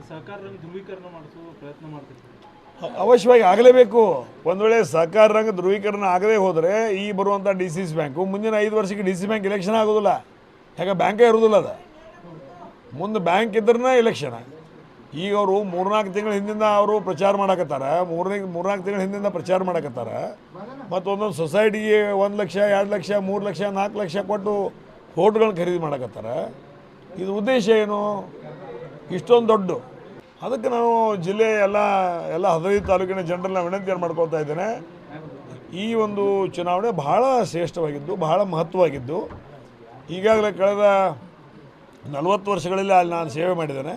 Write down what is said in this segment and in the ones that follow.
ಸಹಕಾರ ರಂಗ ಧ್ರುವೀಕರಣ ಮಾಡಿಸುವ ಪ್ರಯತ್ನ ಮಾಡ್ತಿರ್ತೀವಿ. ಅವಶ್ಯವಾಗಿ ಆಗಲೇಬೇಕು. ಒಂದು ವೇಳೆ ಸಹಕಾರ ರಂಗ ಧ್ರುವೀಕರಣ ಆಗದೇ ಹೋದರೆ ಈ ಬರುವಂಥ ಡಿ ಸಿ ಸಿ ಬ್ಯಾಂಕು ಮುಂದಿನ 5 ವರ್ಷಕ್ಕೆ ಡಿ ಸಿ ಬ್ಯಾಂಕ್ ಎಲೆಕ್ಷನ್ ಆಗೋದಿಲ್ಲ. ಯಾಕೆ ಬ್ಯಾಂಕೇ ಇರೋದಿಲ್ಲ ಅದು. ಮುಂದೆ ಬ್ಯಾಂಕ್ ಇದ್ರೇ ಎಲೆಕ್ಷನ್. ಈಗ ಅವರು 3-4 ತಿಂಗಳ ಹಿಂದಿಂದ ಅವರು ಪ್ರಚಾರ ಮಾಡಕತ್ತಾರೆ. 3-4 ತಿಂಗಳ ಹಿಂದಿಂದ ಪ್ರಚಾರ ಮಾಡಕತ್ತಾರೆ. ಮತ್ತು ಒಂದೊಂದು ಸೊಸೈಟಿಗೆ 1 ಲಕ್ಷ 2 ಲಕ್ಷ 3 ಲಕ್ಷ 4 ಲಕ್ಷ ಕೊಟ್ಟು ವೋಟ್ಗಳನ್ನ ಖರೀದಿ ಮಾಡಕತ್ತಾರೆ. ಇದು ಉದ್ದೇಶ ಏನು? ಇಷ್ಟೊಂದು ದೊಡ್ಡ. ಅದಕ್ಕೆ ನಾವು ಜಿಲ್ಲೆ ಎಲ್ಲ 15 ತಾಲೂಕಿನ ಜನರನ್ನ ವಿನಂತಿಯನ್ನು ಮಾಡ್ಕೊಳ್ತಾ ಇದ್ದೇನೆ. ಈ ಒಂದು ಚುನಾವಣೆ ಬಹಳ ಶ್ರೇಷ್ಠವಾಗಿದ್ದು, ಬಹಳ ಮಹತ್ವವಾಗಿದ್ದು. ಈಗಾಗಲೇ ಕಳೆದ 40 ವರ್ಷಗಳಲ್ಲಿ ಅಲ್ಲಿ ನಾನು ಸೇವೆ ಮಾಡಿದ್ದೇನೆ.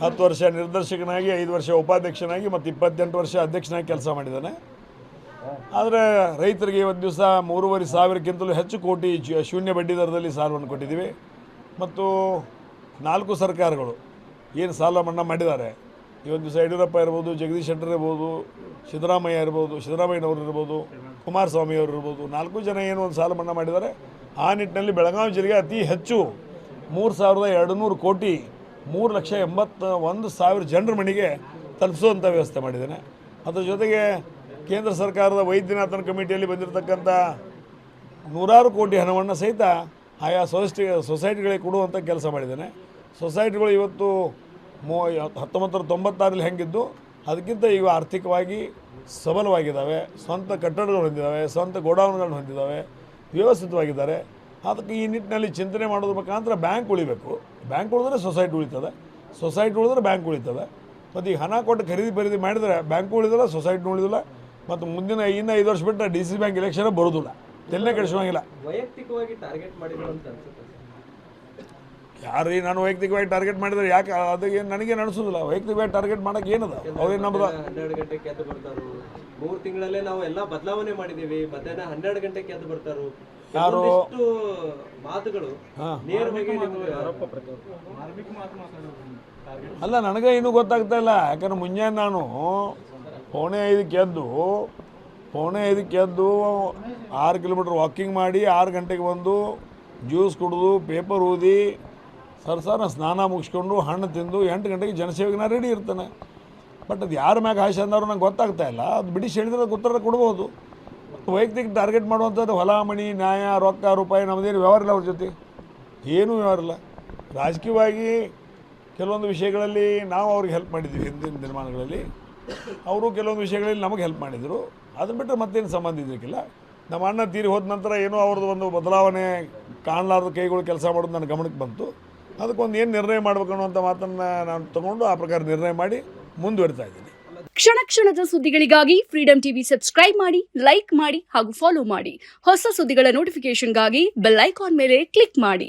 10 ವರ್ಷ ನಿರ್ದೇಶಕನಾಗಿ, 5 ವರ್ಷ ಉಪಾಧ್ಯಕ್ಷನಾಗಿ ಮತ್ತು 28 ವರ್ಷ ಅಧ್ಯಕ್ಷನಾಗಿ ಕೆಲಸ ಮಾಡಿದ್ದೇನೆ. ಆದರೆ ರೈತರಿಗೆ ಇವತ್ತು ದಿವಸ 3,500,000ಕ್ಕಿಂತಲೂ ಹೆಚ್ಚು ಕೋಟಿ ಶೂನ್ಯ ಬಡ್ಡಿ ದರದಲ್ಲಿ ಸಾಲವನ್ನು ಕೊಟ್ಟಿದ್ದೀವಿ. ಮತ್ತು 4 ಸರ್ಕಾರಗಳು ಏನು ಸಾಲ ಮನ್ನಾ ಮಾಡಿದ್ದಾರೆ. ಇವತ್ತು ದಿವಸ ಯಡಿಯೂರಪ್ಪ ಇರ್ಬೋದು, ಜಗದೀಶ್ ಶೆಟ್ಟರ್ ಇರ್ಬೋದು, ಸಿದ್ದರಾಮಯ್ಯನವರು ಇರ್ಬೋದು, ಕುಮಾರಸ್ವಾಮಿಯವರು ಇರ್ಬೋದು, 4 ಜನ ಏನು ಒಂದು ಸಾಲ ಮನ್ನಾ ಮಾಡಿದ್ದಾರೆ. ಆ ನಿಟ್ಟಿನಲ್ಲಿ ಬೆಳಗಾವಿ ಜಿಲ್ಲೆಗೆ ಅತಿ ಹೆಚ್ಚು 3,200 ಕೋಟಿ 3,81,000 ಜನರ ಮನೆಗೆ ತಲುಪಿಸುವಂಥ ವ್ಯವಸ್ಥೆ ಮಾಡಿದ್ದೇನೆ. ಅದರ ಜೊತೆಗೆ ಕೇಂದ್ರ ಸರ್ಕಾರದ ವೈದ್ಯನಾಥನ್ ಕಮಿಟಿಯಲ್ಲಿ ಬಂದಿರತಕ್ಕಂಥ 100 ಕೋಟಿ ಹಣವನ್ನು ಸಹಿತ ಆಯಾ ಸೊಸೈಟಿಗಳಿಗೆ ಕೊಡುವಂಥ ಕೆಲಸ ಮಾಡಿದ್ದೇನೆ. ಸೊಸೈಟಿಗಳು ಇವತ್ತು 1996ರಲ್ಲಿ ಹೆಂಗಿದ್ದು ಅದಕ್ಕಿಂತ ಈಗ ಆರ್ಥಿಕವಾಗಿ ಸಬಲವಾಗಿದ್ದಾವೆ. ಸ್ವಂತ ಕಟ್ಟಡಗಳು ಹೊಂದಿದ್ದಾವೆ, ಸ್ವಂತ ಗೋಡೌನ್ಗಳನ್ನು ಹೊಂದಿದ್ದಾವೆ, ವ್ಯವಸ್ಥಿತವಾಗಿದ್ದಾರೆ. ಅದಕ್ಕೆ ಈ ನಿಟ್ಟಿನಲ್ಲಿ ಚಿಂತನೆ ಮಾಡೋದ್ರ ಮುಖಾಂತರ ಬ್ಯಾಂಕ್ ಉಳಿಬೇಕು. ಬ್ಯಾಂಕ್ ಉಳಿದ್ರೆ ಸೊಸೈಟಿ ಉಳಿತದೆ, ಸೊಸೈಟಿ ಉಳಿದ್ರೆ ಬ್ಯಾಂಕ್ ಉಳಿತದೆ. ಮತ್ತು ಈಗ ಹಣ ಕೊಟ್ಟು ಖರೀದಿ ಮಾಡಿದರೆ ಬ್ಯಾಂಕು ಉಳಿದಿಲ್ಲ, ಸೊಸೈಟಿನೂ ಉಳಿದಿಲ್ಲ. ಮತ್ತು ಮುಂದಿನ 5 ವರ್ಷ ಬಿಟ್ಟರೆ ಡಿ ಸಿ ಬ್ಯಾಂಕ್ ಎಲೆಕ್ಷನ್ ಬರೋದಿಲ್ಲ. ತೆಲ್ಲೇ ಕೆಡಿಸುವಂಗಿಲ್ಲ. ವೈಯಕ್ತಿಕವಾಗಿ ಟಾರ್ಗೆಟ್ ಮಾಡಿದ್ರು ಅಂತ ಅನ್ಸುತ್ತೆ. ಯಾರೀ ನಾನು ವೈಯಕ್ತಿಕವಾಗಿ ಟಾರ್ಗೆಟ್ ಮಾಡಿದರೆ ಯಾಕೆ ಅದಕ್ಕೆ ನನಗೇನು ಅನಿಸೋದಿಲ್ಲ. ವೈಯಕ್ತಿಕವಾಗಿ ಟಾರ್ಗೆಟ್ ಮಾಡೋಕೆ ಏನದ? ಅವ್ರೇನು ನಮ್ಮದು 12 ಗಂಟೆಗೆ ಎದ್ದು ಬರ್ತಾರು. 3 ತಿಂಗಳಲ್ಲೇ ನಾವು ಎಲ್ಲ ಬದಲಾವಣೆ ಮಾಡಿದ್ದೀವಿ. ಮಧ್ಯಾಹ್ನ 12 ಗಂಟೆಗೆ ಎದ್ದು ಬರ್ತಾರು. ಯಾರು ಮಾತುಗಳು ನೇರವಾಗಿ ಅಲ್ಲ, ನನಗೆ ಇನ್ನೂ ಗೊತ್ತಾಗ್ತಾ ಇಲ್ಲ. ಯಾಕಂದ್ರೆ ಮುಂಜಾನೆ ನಾನು 4:45ಕ್ಕೆ ಎದ್ದು 6 ಕಿಲೋಮೀಟ್ರ್ ವಾಕಿಂಗ್ ಮಾಡಿ 6 ಗಂಟೆಗೆ ಬಂದು ಜ್ಯೂಸ್ ಕುಡಿದು ಪೇಪರ್ ಓದಿ ಸರಸರ ಸ್ನಾನ ಮುಗಿಸ್ಕೊಂಡು ಹಣ್ಣು ತಿಂದು 8 ಗಂಟೆಗೆ ಜನಸೇವೆಗೆ ನಾನು ರೆಡಿ ಇರ್ತಾನೆ. ಬಟ್ ಅದು ಯಾರ ಮ್ಯಾಗ ಆಶೆ ಅಂದವ್ರು ನಂಗೆ ಗೊತ್ತಾಗ್ತಾ ಇಲ್ಲ. ಅದು ಬಿಡಿಸಿ ಹೇಳಿದ್ರೆ ಉತ್ತರ ಕೊಡ್ಬೋದು. ವೈಯಕ್ತಿಕ ಟಾರ್ಗೆಟ್ ಮಾಡುವಂಥದ್ದು ಹೊಲ ಮಣಿ ನ್ಯಾಯ ರೊಕ್ಕ ರೂಪಾಯಿ ನಮ್ಮದೇನು ವ್ಯವಹಾರ ಇಲ್ಲ. ಅವ್ರ ಜೊತೆ ಏನೂ ವ್ಯವಹಾರ ಇಲ್ಲ. ರಾಜಕೀಯವಾಗಿ ಕೆಲವೊಂದು ವಿಷಯಗಳಲ್ಲಿ ನಾವು ಅವ್ರಿಗೆ ಹೆಲ್ಪ್ ಮಾಡಿದ್ದೀವಿ. ಹಿಂದಿನ ದಿನಮಾನಗಳಲ್ಲಿ ಅವರು ಕೆಲವೊಂದು ವಿಷಯಗಳಲ್ಲಿ ನಮಗೆ ಹೆಲ್ಪ್ ಮಾಡಿದರು. ಅದನ್ನು ಬಿಟ್ಟರೆ ಮತ್ತೇನು ಸಂಬಂಧ ಇದಕ್ಕಿಲ್ಲ. ನಮ್ಮ ಅಣ್ಣ ತೀರಿ ಹೋದ ನಂತರ ಏನೋ ಅವ್ರದ್ದು ಒಂದು ಬದಲಾವಣೆ ಕಾಣಲಾರ್ದ ಕೈಗಳು ಕೆಲಸ ಮಾಡೋದು ನನ್ನ ಗಮನಕ್ಕೆ ಬಂತು. ಅದಕ್ಕೊಂದು ಏನು ನಿರ್ಣಯ ಮಾಡಬೇಕು ಅನ್ನುವಂಥ ಮಾತನ್ನು ನಾನು ತಗೊಂಡು ಆ ಪ್ರಕಾರ ನಿರ್ಣಯ ಮಾಡಿ ಮುಂದುವರಿತಾ ಇದ್ದೀನಿ. ಕ್ಷಣ ಕ್ಷಣದ ಸುದ್ದಿಗಳಿಗಾಗಿ ಫ್ರೀಡಂ ಟಿವಿ ಸಬ್ಸ್ಕ್ರೈಬ್ ಮಾಡಿ, ಲೈಕ್ ಮಾಡಿ ಹಾಗೂ ಫಾಲೋ ಮಾಡಿ. ಹೊಸ ಸುದ್ದಿಗಳ ನೋಟಿಫಿಕೇಶನ್ಗಾಗಿ ಬೆಲ್ ಐಕಾನ್ ಮೇಲೆ ಕ್ಲಿಕ್ ಮಾಡಿ.